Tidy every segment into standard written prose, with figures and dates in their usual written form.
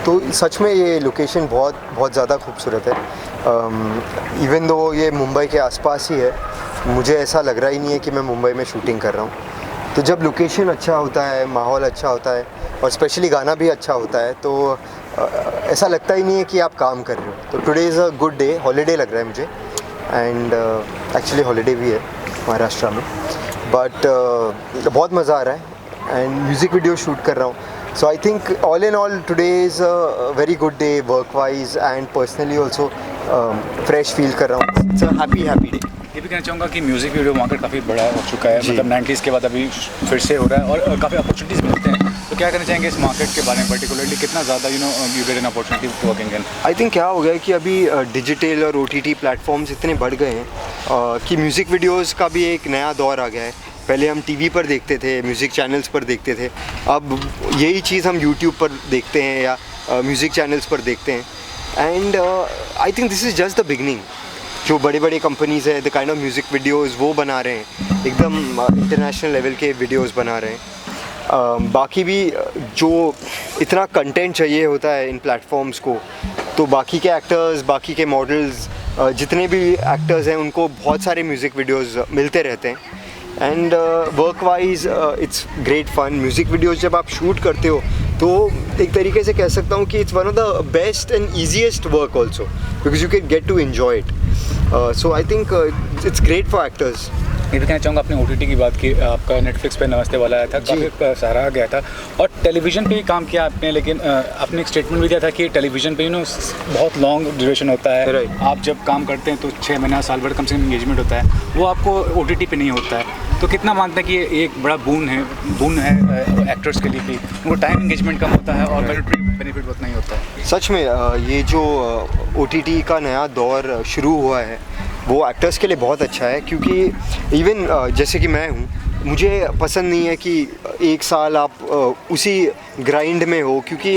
तो सच में ये लोकेशन बहुत बहुत ज़्यादा खूबसूरत है। इवन दो ये मुंबई के आसपास ही है, मुझे ऐसा लग रहा ही नहीं है कि मैं मुंबई में शूटिंग कर रहा हूँ। तो जब लोकेशन अच्छा होता है, माहौल अच्छा होता है और स्पेशली गाना भी अच्छा होता है, तो ऐसा लगता ही नहीं है कि आप काम कर रहे हो। तो today is a good day, holiday लग रहा है मुझे, एंड एक्चुअली हॉलीडे भी है महाराष्ट्र में, बट बहुत मज़ा आ रहा है एंड म्यूज़िक वीडियो शूट कर रहा हूँ। So I think all in all today is a very good day work wise and personally also fresh feel कर रहा हूँ। It's a happy day। ये भी कहना चाहूँगा कि म्यूज़िक वीडियो मार्केट काफ़ी बड़ा हो चुका है, मतलब 90s के बाद अभी फिर से हो रहा है और काफ़ी अपॉर्चुनिटीज़ मिलते हैं। तो क्या कहना चाहेंगे इस मार्केट के बारे में, पर्टिकुलरली कितना ज़्यादा you get an opportunity working in? I think क्या हो गया है कि अभी डिजिटल और OTT प्लेटफॉर्म्स इतने बढ़ गए हैं कि म्यूज़िक वीडियोज़ का भी एक नया दौर आ गया है। पहले हम टीवी पर देखते थे, म्यूज़िक चैनल्स पर देखते थे, अब यही चीज़ हम यूट्यूब पर देखते हैं या म्यूज़िक चैनल्स पर देखते हैं। And I think this is just the beginning. जो बड़े बड़े कंपनीज़ है, the kind of music videos वो बना रहे हैं, एकदम इंटरनेशनल लेवल के वीडियोज़ बना रहे हैं। बाकी भी जो इतना कंटेंट चाहिए होता है इन प्लेटफॉर्म्स को, तो बाकी के एक्टर्स, बाकी के मॉडल्स, जितने भी एक्टर्स हैं उनको बहुत सारे म्यूज़िक वीडियोज़ मिलते रहते हैं। And work wise it's great fun. Music videos जब आप शूट करते हो तो एक तरीके से कह सकता हूँ कि it's one of the best and easiest work also, because you can get to enjoy it. So I think it's great for actors. ये भी कहना चाहूँगा, आपने OTT की बात की, आपका नेटफ्लिक्स पे नमस्ते वाला आया था, काफ़ी सराहा गया था और टेलीविज़न पे ही काम किया आपने, लेकिन आपने एक स्टेटमेंट भी दिया था कि टेलीविज़न पे बहुत लॉन्ग ड्यूरेशन होता है। आप जब काम करते हैं तो 6 महीना साल भर कम से कम इंगेजमेंट होता है, वो आपको OTT पे नहीं होता है। तो कितना मानते हैं कि ये एक बड़ा बून है एक्टर्स के लिए कि उनको टाइम इंगेजमेंट कम होता है और मॉनेटरी बेनिफिट उतना ही होता है? सच में ये जो OTT का नया दौर शुरू हुआ है वो एक्टर्स के लिए बहुत अच्छा है, क्योंकि इवन जैसे कि मैं हूँ, मुझे पसंद नहीं है कि एक साल आप उसी ग्राइंड में हो, क्योंकि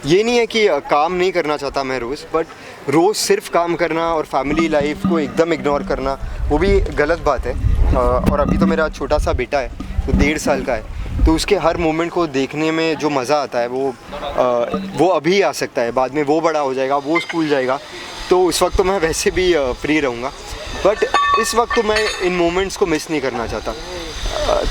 ये नहीं है कि काम नहीं करना चाहता मैं रोज़, बट रोज़ सिर्फ काम करना और फैमिली लाइफ को एकदम इग्नोर करना वो भी गलत बात है। और अभी तो मेरा छोटा सा बेटा है, तो 1.5 साल का है, तो उसके हर मोमेंट को देखने में जो मज़ा आता है वो अभी आ सकता है, बाद में वो बड़ा हो जाएगा, वो स्कूल जाएगा, तो इस वक्त तो मैं वैसे भी फ्री रहूँगा, बट इस वक्त तो मैं इन मोमेंट्स को मिस नहीं करना चाहता।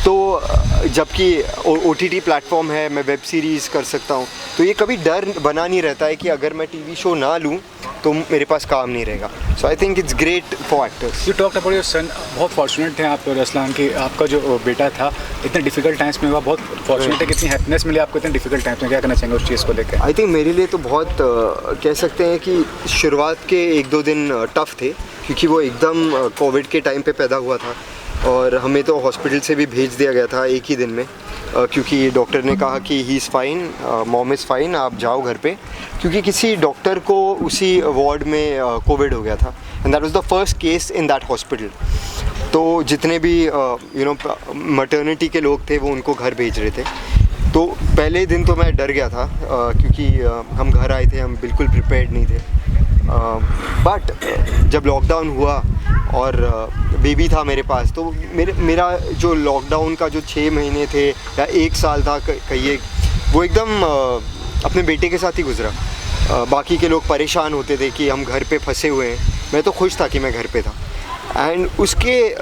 तो जबकि OTT प्लेटफॉर्म है, मैं वेब सीरीज़ कर सकता हूँ, तो ये कभी डर बना नहीं रहता है कि अगर मैं टीवी शो ना लूँ तो मेरे पास काम नहीं रहेगा। So I think it's great for actors. You talked about your son, बहुत फॉर्चुनेट थे आप रसलान कि आपका जो बेटा था इतने डिफिकल्ट टाइम्स में हुआ, बहुत फॉर्चुनेट है, कितनी हैप्पीनेस मिली आपको इतने डिफिकल्ट टाइम्स में। क्या करना चाहेंगे उस चीज़ को लेकर? आई थिंक मेरे लिए तो बहुत कह सकते हैं कि शुरुआत के 1-2 दिन टफ़ थे, क्योंकि वो एकदम कोविड के टाइम पे पैदा हुआ था और हमें तो हॉस्पिटल से भी भेज दिया गया था एक ही दिन में, क्योंकि डॉक्टर ने कहा कि he is fine, mom is fine, आप जाओ घर पे, क्योंकि किसी डॉक्टर को उसी वार्ड में कोविड हो गया था and that was the first case in that hospital. तो जितने भी मटर्निटी के लोग थे वो उनको घर भेज रहे थे। तो पहले दिन तो मैं डर गया था, क्योंकि हम घर आए थे, हम बिल्कुल प्रिपेयर्ड नहीं थे। बट जब लॉकडाउन हुआ और बेबी था मेरे पास, तो मेरा जो लॉकडाउन का जो 6 महीने थे या 1 साल था कहिए, वो एकदम अपने बेटे के साथ ही गुजरा। बाकी के लोग परेशान होते थे कि हम घर पे फंसे हुए हैं, मैं तो खुश था कि मैं घर पे था। एंड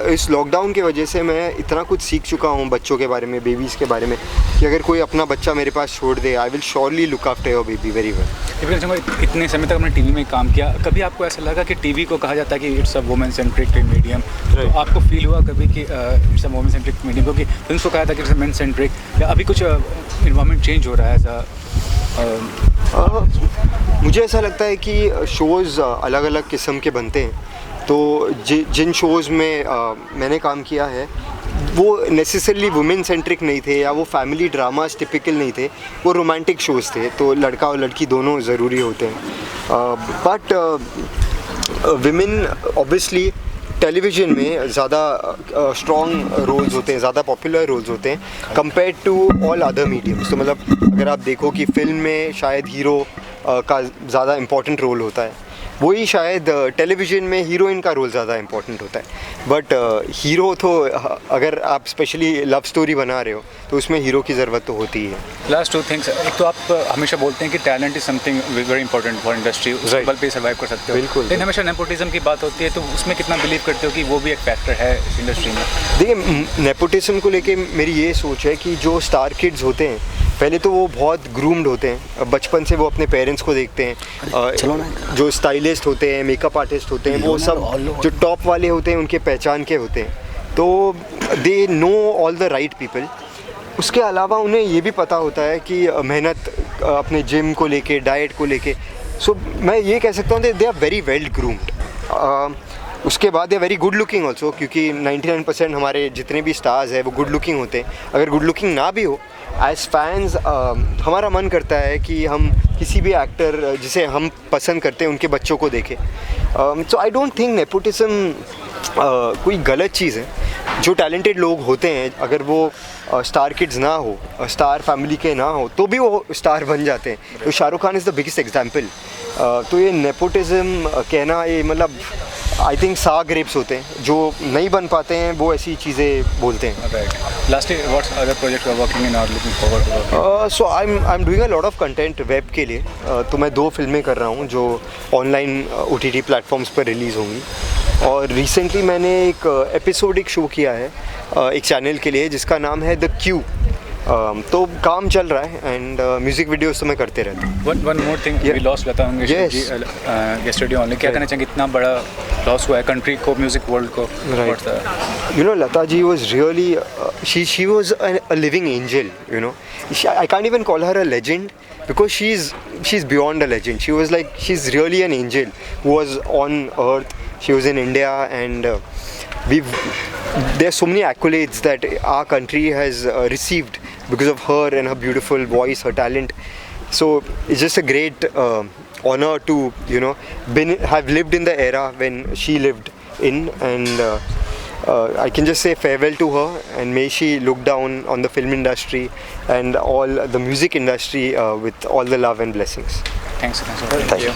इस लॉकडाउन की वजह से मैं इतना कुछ सीख चुका हूँ बच्चों के बारे में, बेबीज़ के बारे में, कि अगर कोई अपना बच्चा मेरे पास छोड़ दे, I will surely look after your baby very well. इतने समय तक हमने टीवी में काम किया, कभी आपको ऐसा लगा कि टीवी को कहा जाता है कि it's a women centric medium, तो आपको फील हुआ कभी कि it's a women centric medium, क्योंकि फिल्म को कहा था कि इट्स अ मेन सेंट्रिक, या अभी कुछ इन्वायरमेंट चेंज हो रहा है? मुझे ऐसा लगता है कि शोज़ अलग अलग किस्म के बनते हैं, तो जिन शोज़ में मैंने काम किया है वो नेसेसरली वुमेन सेंट्रिक नहीं थे, या वो फैमिली ड्रामास टिपिकल नहीं थे, वो रोमांटिक शोज़ थे, तो लड़का और लड़की दोनों ज़रूरी होते हैं। बट विमेन ऑब्वियसली टेलीविज़न में ज़्यादा स्ट्रॉन्ग रोल्स होते हैं, ज़्यादा पॉपुलर रोल्स होते हैं compared to all other mediums. तो मतलब अगर आप देखो कि फ़िल्म में शायद हीरो का ज़्यादा इम्पॉर्टेंट रोल होता है, वही शायद टेलीविज़न में हीरोइन का रोल ज़्यादा इम्पोर्टेंट होता है, बट हीरो तो अगर आप स्पेशली लव स्टोरी बना रहे हो तो उसमें हीरो की ज़रूरत तो होती ही है। लास्ट टू थिंग्स, एक तो आप हमेशा बोलते हैं कि talent is something very important for industry, उसके बल पे सर्वाइव कर सकते हो। बिल्कुल। लेकिन हमेशा नेपोटिज्म की बात होती है, तो उसमें कितना बिलीव करते हो कि वो भी एक फैक्टर है इस इंडस्ट्री में? देखिए, नेपोटिज्म को लेके मेरी ये सोच है कि जो स्टार किड्स होते हैं पहले तो वो बहुत ग्रूम्ड होते हैं, बचपन से वो अपने पेरेंट्स को देखते हैं। जो स्टाइलिस्ट होते हैं, मेकअप आर्टिस्ट होते हैं, वो सब जो टॉप वाले होते हैं उनके पहचान के होते हैं, तो they know all the right people. उसके अलावा उन्हें ये भी पता होता है कि मेहनत अपने जिम को लेके, डाइट को लेके, सो मैं ये कह सकता हूँ they are very well groomed. उसके बाद they very good looking also, क्योंकि 99% हमारे जितने भी स्टार्स हैं वो गुड लुकिंग होते हैं। अगर गुड लुकिंग ना भी हो, एज फैंस हमारा मन करता है कि हम किसी भी एक्टर जिसे हम पसंद करते हैं उनके बच्चों को देखें। सो आई डोंट थिंक नेपोटिज्म कोई गलत चीज़ है। जो टैलेंटेड लोग होते हैं, अगर वो स्टार किड्स ना हो, स्टार फैमिली के ना हो, तो भी वो स्टार बन जाते हैं। तो Shahrukh Khan is the biggest example. तो ये नेपोटिज्म कहना, ये मतलब आई थिंक साग ग्रेप्स होते हैं, जो नहीं बन पाते हैं वो ऐसी चीज़ें बोलते हैं। Lastly, what's other project you are working in और looking forward to? So I am doing a lot of content web के लिए। तो मैं 2 फिल्में कर रहा हूँ जो ऑनलाइन OTT प्लेटफॉर्म्स पर रिलीज़ होंगी। और रिसेंटली मैंने एक एपिसोडिक शो किया है एक चैनल के लिए जिसका नाम है द क्यू। तो काम चल रहा है, एंड म्यूजिक वीडियोस तो मैं करते रहता हूँ। One more thing, we lost Lata Mangeshkar ji yesterday only. क्या कहना चाहेंगे, इतना बड़ा लॉस हुआ है कंट्री को, म्यूजिक वर्ल्ड को? You know, Lata ji was really she was a living angel, you know. I can't even call her a legend because she's beyond a legend. She's really an angel who was on earth. She was in India, and there's so many accolades that our country has received because of her and her beautiful voice, her talent. So it's just a great honor to, you know, have lived in the era when she lived in, and I can just say farewell to her, and may she look down on the film industry and all the music industry with all the love and blessings. Thanks. Thank you.